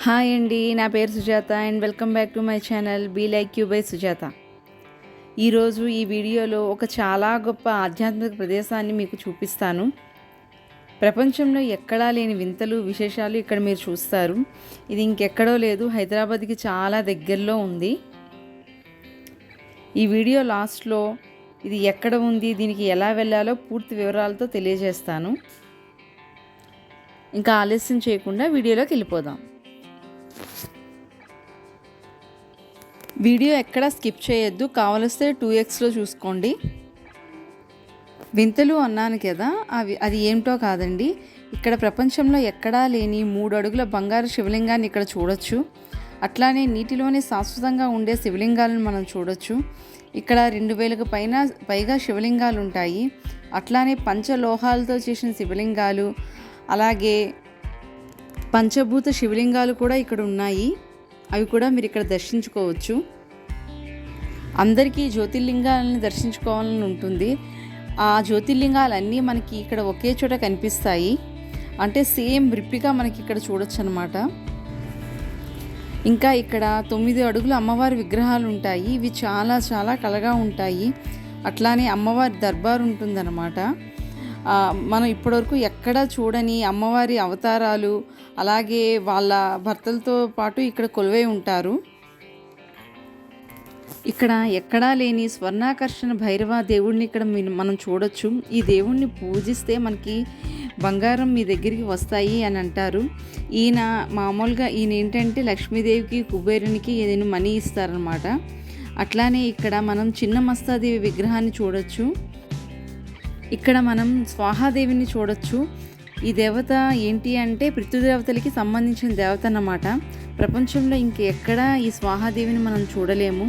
Hi అండి, నా పేరు Sujatha and welcome back to my channel be like you by Sujatha. ఈరోజు ఈ వీడియోలో ఒక చాలా గొప్ప ఆధ్యాత్మిక ప్రదేశాన్ని మీకు చూపిస్తాను. ప్రపంచంలో ఎక్కడా లేని వింతలు విశేషాలు ఇక్కడ మీరు చూస్తారు. ఇది ఇంకెక్కడో లేదు, హైదరాబాద్కి చాలా దగ్గరలో ఉంది. ఈ వీడియో లాస్ట్లో ఇది ఎక్కడ ఉంది, దీనికి ఎలా వెళ్ళాలో పూర్తి వివరాలతో తెలియజేస్తాను. ఇంకా ఆలస్యం చేయకుండా వీడియోలోకి వెళ్ళిపోదాం. వీడియో ఎక్కడా స్కిప్ చేయొద్దు, కావలిస్తే 2xలో చూసుకోండి. వింతలు అన్నాను కదా, అది ఏమిటో కాదండి. ఇక్కడ ప్రపంచంలో ఎక్కడా లేని 3 అడుగుల బంగారు శివలింగాన్ని ఇక్కడ చూడొచ్చు. అట్లానే నీటిలోనే శాశ్వతంగా ఉండే శివలింగాలను మనం చూడొచ్చు. ఇక్కడ 2000కు పైగా శివలింగాలు ఉంటాయి. అట్లానే పంచలోహాలతో చేసిన శివలింగాలు, అలాగే పంచభూత శివలింగాలు కూడా ఇక్కడ ఉన్నాయి. అవి కూడా మీరు ఇక్కడ దర్శించుకోవచ్చు. అందరికీ జ్యోతిర్లింగాలను దర్శించుకోవాలని ఉంటుంది. ఆ జ్యోతిర్లింగాలన్నీ మనకి ఇక్కడ ఒకే చోట కనిపిస్తాయి. అంటే సేమ్ రిప్లికా మనకి ఇక్కడ చూడొచ్చు అనమాట. ఇంకా ఇక్కడ 9 అడుగుల అమ్మవారి విగ్రహాలు ఉంటాయి. ఇవి చాలా చాలా కళగా ఉంటాయి. అట్లానే అమ్మవారి దర్బార్ ఉంటుందన్నమాట. మనం ఇప్పటివరకు ఎక్కడా చూడని అమ్మవారి అవతారాలు, అలాగే వాళ్ళ భర్తలతో పాటు ఇక్కడ కొలువై ఉంటారు. ఇక్కడ ఎక్కడా లేని స్వర్ణాకర్షణ భైరవ దేవుడిని ఇక్కడ మనం చూడొచ్చు. ఈ దేవుణ్ణి పూజిస్తే మనకి బంగారం మీ దగ్గరికి వస్తాయి అని అంటారు. ఈయన ఏంటంటే లక్ష్మీదేవికి, కుబేరునికి ఏదైనా మనీ ఇస్తారనమాట. అట్లానే ఇక్కడ మనం చిన్న మస్తాదేవి విగ్రహాన్ని చూడొచ్చు. ఇక్కడ మనం స్వాహాదేవిని చూడొచ్చు. ఈ దేవత ఏంటి అంటే పితృదేవతలకి సంబంధించిన దేవత అన్నమాట. ప్రపంచంలో ఇంకెక్కడా ఈ స్వాహాదేవిని మనం చూడలేము.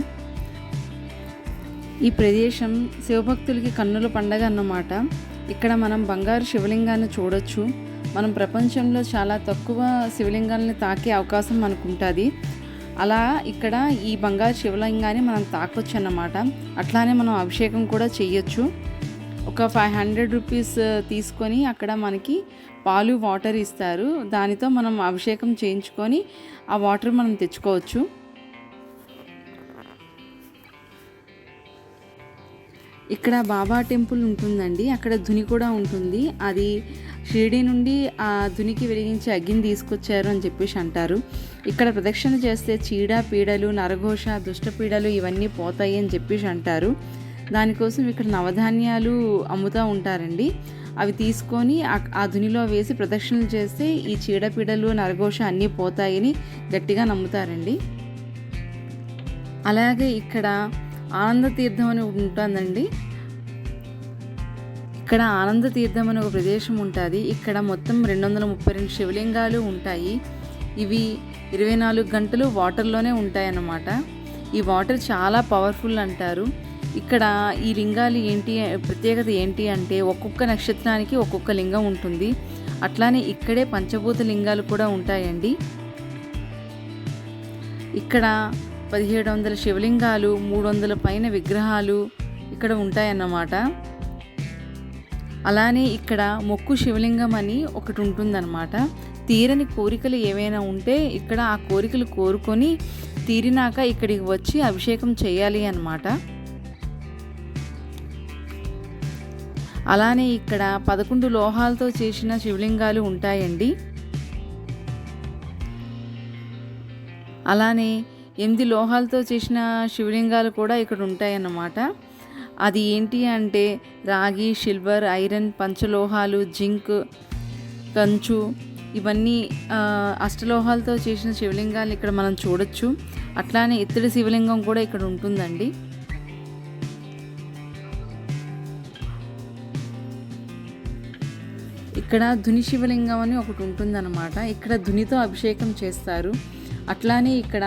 ఈ ప్రదేశం శివభక్తులకి కన్నుల పండగ అన్నమాట. ఇక్కడ మనం బంగారు శివలింగాన్ని చూడొచ్చు. మనం ప్రపంచంలో చాలా తక్కువ శివలింగాలని తాకే అవకాశం మనకు ఉంటుంది. అలా ఇక్కడ ఈ బంగారు శివలింగాన్ని మనం తాకొచ్చు అన్నమాట. అట్లానే మనం అభిషేకం కూడా చేయొచ్చు. ఒక 500 రూపీస్ తీసుకొని అక్కడ మనకి పాలు, వాటర్ ఇస్తారు. దానితో మనం అభిషేకం చేయించుకొని ఆ వాటర్ మనం తెచ్చుకోవచ్చు. ఇక్కడ బాబా టెంపుల్ ఉంటుందండి. అక్కడ ధుని కూడా ఉంటుంది. అది షిరిడి నుండి ఆ ధునికి వెలిగించి అగ్గిని తీసుకొచ్చారు అని చెప్పేసి అంటారు. ఇక్కడ ప్రదక్షిణ చేస్తే చీడ పీడలు, నరఘోష, దుష్టపీడలు ఇవన్నీ పోతాయి అని చెప్పేసి అంటారు. దానికోసం ఇక్కడ నవధాన్యాలు అమ్ముతూ ఉంటారండి. అవి తీసుకొని ఆ ధునిలో వేసి ప్రదక్షిణలు చేస్తే ఈ చీడపీడలు, నరఘోష అన్నీ పోతాయని గట్టిగా నమ్ముతారండి. అలాగే ఇక్కడ ఆనంద తీర్థం అని ఉంటుందండి. ఇక్కడ ఆనంద తీర్థం అని ఒక ప్రదేశం ఉంటుంది. ఇక్కడ మొత్తం 232 శివలింగాలు ఉంటాయి. ఇవి 24 గంటలు వాటర్లోనే ఉంటాయి అన్నమాట. ఈ వాటర్ చాలా పవర్ఫుల్ అంటారు. ఇక్కడ ఈ లింగాలు ప్రత్యేకత ఏంటి అంటే ఒక్కొక్క నక్షత్రానికి ఒక్కొక్క లింగం ఉంటుంది. అట్లానే ఇక్కడే పంచభూత లింగాలు కూడా ఉంటాయండి. ఇక్కడ 1700 శివలింగాలు, 300 పైన విగ్రహాలు ఇక్కడ ఉంటాయన్నమాట. అలానే ఇక్కడ మొక్కు శివలింగం అని ఒకటి ఉంటుందన్నమాట. తీరని కోరికలు ఏవైనా ఉంటే ఇక్కడ ఆ కోరికలు కోరుకొని తీరినాక ఇక్కడికి వచ్చి అభిషేకం చేయాలి అన్నమాట. అలానే ఇక్కడ 11 లోహాలతో చేసిన శివలింగాలు ఉంటాయండి. అలానే 8 లోహాలతో చేసిన శివలింగాలు కూడా ఇక్కడ ఉంటాయన్నమాట. అది ఏంటి అంటే రాగి, సిల్వర్, ఐరన్, పంచలోహాలు, జింక్, కంచు ఇవన్నీ అష్టలోహాలతో చేసిన శివలింగాలు ఇక్కడ మనం చూడొచ్చు. అట్లానే ఇత్తడి శివలింగం కూడా ఇక్కడ ఉంటుందండి. ఇక్కడ ధుని శివలింగం అని ఒకటి ఉంటుందన్నమాట. ఇక్కడ ధునితో అభిషేకం చేస్తారు. అట్లానే ఇక్కడ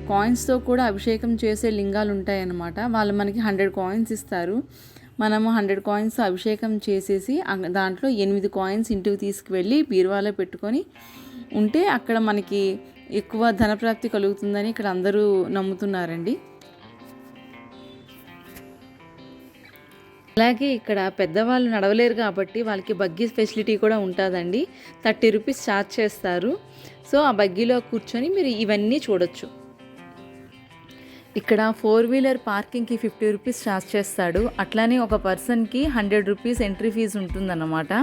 కాయిన్స్తో కూడా అభిషేకం చేసే లింగాలు ఉంటాయన్నమాట. వాళ్ళు మనకి 100 కాయిన్స్ ఇస్తారు. మనము 100 కాయిన్స్ అభిషేకం చేసేసి దాంట్లో 8 కాయిన్స్ ఇంటికి తీసుకువెళ్ళి బీరువాలో పెట్టుకొని ఉంటే అక్కడ మనకి ఎక్కువ ధనప్రాప్తి కలుగుతుందని ఇక్కడ అందరూ నమ్ముతున్నారండి. అలాగే ఇక్కడ పెద్దవాళ్ళు నడవలేరు కాబట్టి వాళ్ళకి బగ్గీ ఫెసిలిటీ కూడా ఉంటుందండి. 30 రూపీస్ ఛార్జ్ చేస్తారు. సో ఆ బగ్గీలో కూర్చొని మీరు ఇవన్నీ చూడొచ్చు. ఇక్కడ 4 వీలర్ పార్కింగ్కి 50 రూపీస్ ఛార్జ్ చేస్తాడు. అట్లానే ఒక పర్సన్కి 100 రూపీస్ ఎంట్రీ ఫీజు ఉంటుందన్నమాట.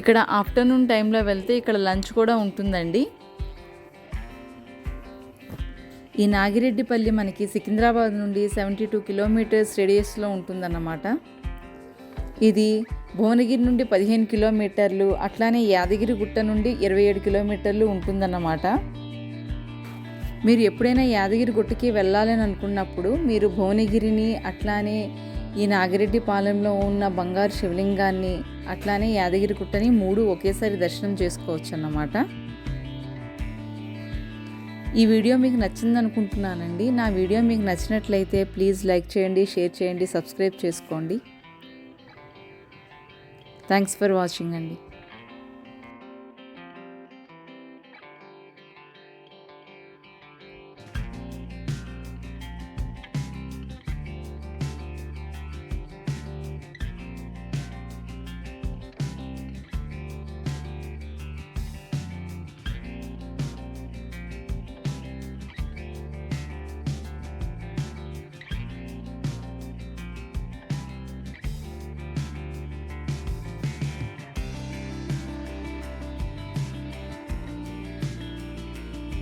ఇక్కడ ఆఫ్టర్నూన్ టైంలో వెళ్తే ఇక్కడ లంచ్ కూడా ఉంటుందండి. ఈ నాగిరెడ్డిపల్లి మనకి సికింద్రాబాద్ నుండి 72 కిలోమీటర్స్ రేడియస్లో ఉంటుందన్నమాట. ఇది భువనగిరి నుండి 15 కిలోమీటర్లు, అట్లానే యాదగిరిగుట్ట నుండి 27 కిలోమీటర్లు ఉంటుందన్నమాట. మీరు ఎప్పుడైనా యాదగిరిగుట్టకి వెళ్ళాలని అనుకున్నప్పుడు మీరు భువనగిరిని, అట్లానే ఈ నాగిరెడ్డిపాలెంలో ఉన్న బంగారు శివలింగాన్ని, అట్లానే యాదగిరిగుట్టని 3 ఒకేసారి దర్శనం చేసుకోవచ్చు అన్నమాట. ఈ వీడియో మీకు నచ్చింది అనుకుంటున్నానండి. నా వీడియో మీకు నచ్చినట్లయితే ప్లీజ్ లైక్ చేయండి, షేర్ చేయండి, సబ్స్క్రైబ్ చేసుకోండి. థ్యాంక్స్ ఫర్ వాచింగ్ అండి.